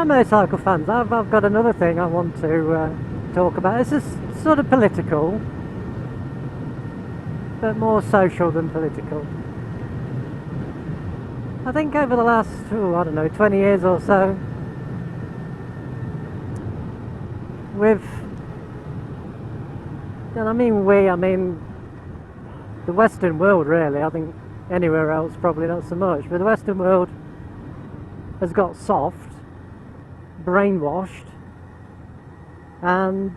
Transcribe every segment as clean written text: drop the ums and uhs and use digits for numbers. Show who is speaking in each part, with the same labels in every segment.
Speaker 1: motorcycle fans, I've got another thing I want to talk about. This is sort of political, but more social than political. I think over the last, I don't know, 20 years or so, we've, and I mean the Western world really, I think anywhere else probably not so much, but the Western world has got soft, brainwashed, and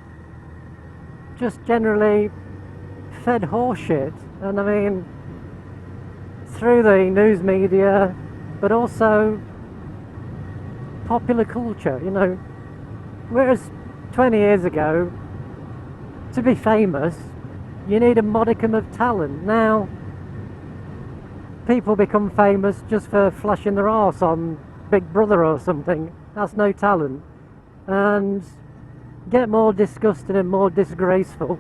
Speaker 1: just generally fed horseshit. And I mean, through the news media, but also popular culture, you know. Whereas 20 years ago, to be famous, you need a modicum of talent. Now, people become famous just for flashing their arse on Big Brother or something. That's no talent. And get more disgusting and more disgraceful.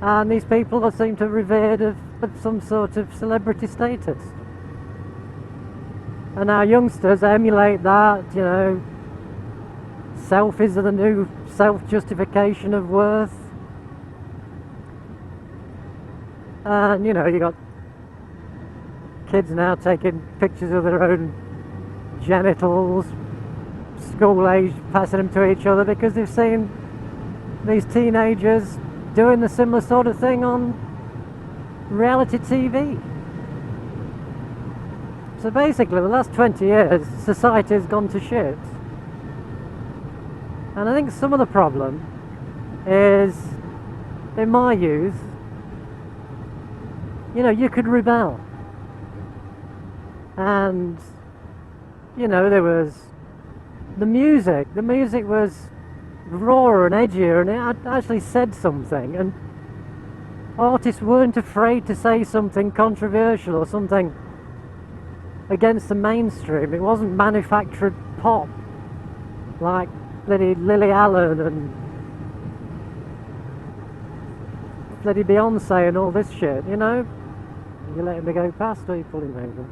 Speaker 1: And these people are seem to be revered of some sort of celebrity status. And our youngsters emulate that, you know. Selfies are the new self-justification of worth. And, you know, you got kids now taking pictures of their own genitals, school age, passing them to each other because they've seen these teenagers doing the similar sort of thing on reality TV. So basically, the last 20 years, society has gone to shit. And I think some of the problem is, in my youth, you know, you could rebel. And, you know, there was the music was rawer and edgier, and it actually said something, and artists weren't afraid to say something controversial or something against the mainstream. It wasn't manufactured pop like bloody Lily Allen and bloody Beyonce and all this shit, you know. You're letting me go past, or are you pulling over?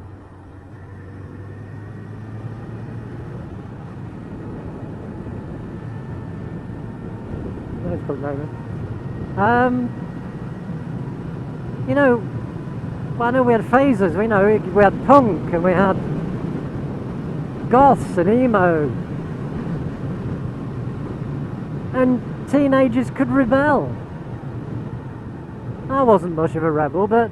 Speaker 1: Let's put it over. You know, well, I know we had phases. We had punk and we had goths and emo, and teenagers could rebel. I wasn't much of a rebel, but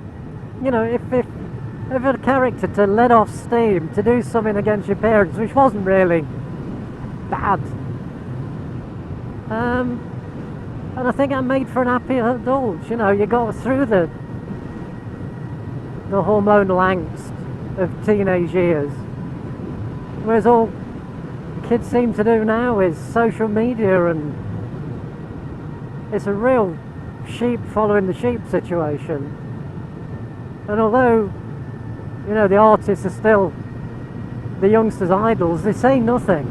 Speaker 1: you know, if a character to let off steam, to do something against your parents, which wasn't really bad. And I think that made for an happy adult. You know, you got through the hormonal angst of teenage years. Whereas all kids seem to do now is social media, and it's a real sheep following the sheep situation. And although, you know, the artists are still the youngsters' idols, they say nothing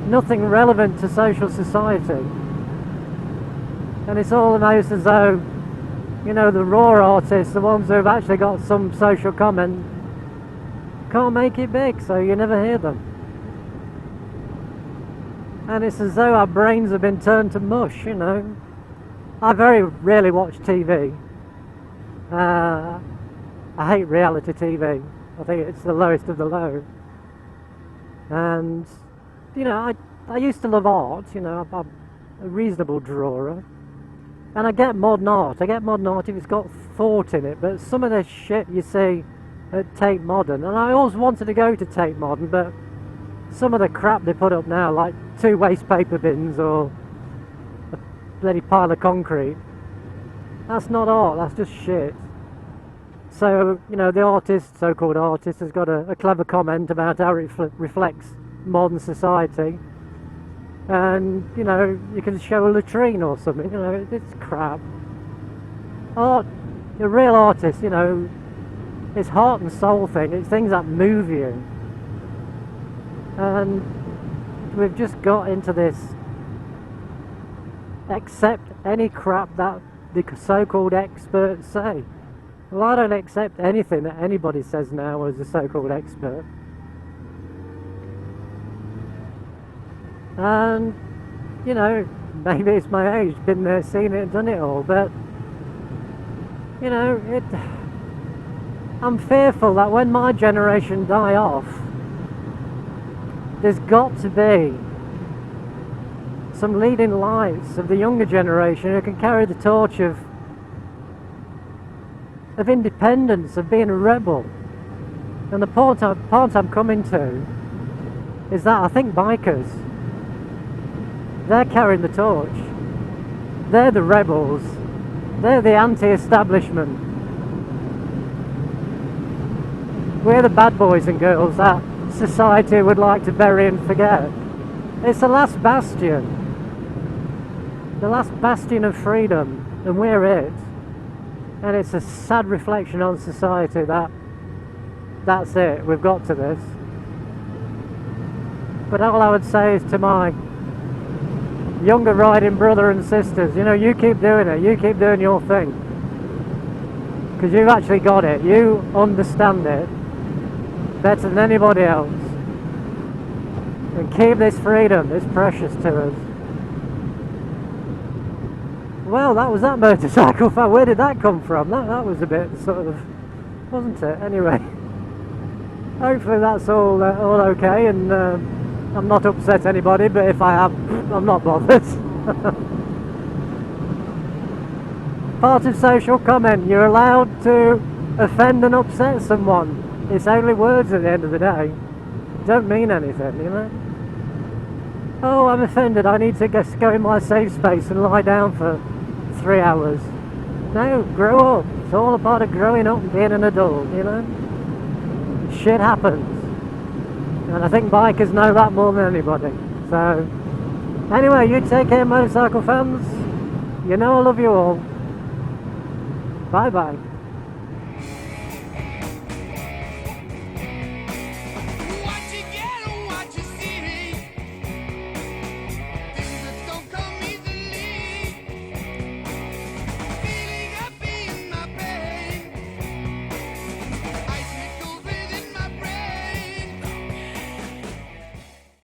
Speaker 1: relevant to social society. And it's all almost as though, you know, the raw artists, the ones who have actually got some social comment, can't make it big, so you never hear them. And it's as though our brains have been turned to mush, you know. I very rarely watch TV. I hate reality TV. I think it's the lowest of the low. And, you know, I used to love art, you know, I'm a reasonable drawer. And I get modern art. I get modern art if it's got thought in it. But some of the shit you see at Tate Modern, and I always wanted to go to Tate Modern, but some of the crap they put up now, like 2 waste paper bins or a bloody pile of concrete, that's not art, that's just shit. So, you know, the artist, so-called artist, has got a clever comment about how it reflects modern society. And, you know, you can show a latrine or something, you know, it's crap. Art, a real artist, you know, it's heart and soul thing, it's things that move you. And we've just got into this accept any crap that the so-called experts say. Well, I don't accept anything that anybody says now as a so-called expert. And, you know, maybe it's my age, been there, seen it, done it all, but, you know, I'm fearful that when my generation die off, there's got to be some leading lights of the younger generation who can carry the torch of independence, of being a rebel. And the point I'm coming to is that I think bikers, they're carrying the torch. They're the rebels. They're the anti-establishment. We're the bad boys and girls that society would like to bury and forget. It's the last bastion. The last bastion of freedom, and we're it. And it's a sad reflection on society that that's it, we've got to this. But all I would say is to my younger riding brother and sisters, you know, you keep doing it, you keep doing your thing. Because you've actually got it, you understand it better than anybody else. And keep this freedom, it's precious to us. Well, that was that motorcycle fan. Where did that come from? That was a bit sort of, wasn't it? Anyway, hopefully that's all okay, and I'm not upset anybody, but if I have, I'm not bothered. Part of social comment, you're allowed to offend and upset someone. It's only words at the end of the day. Don't mean anything, you know. Oh, I'm offended, I need to just go in my safe space and lie down for 3 hours. No, grow up. It's all a part of growing up and being an adult, you know. Shit happens. And I think bikers know that more than anybody. So, anyway, you take care, motorcycle fans. You know I love you all. Bye bye.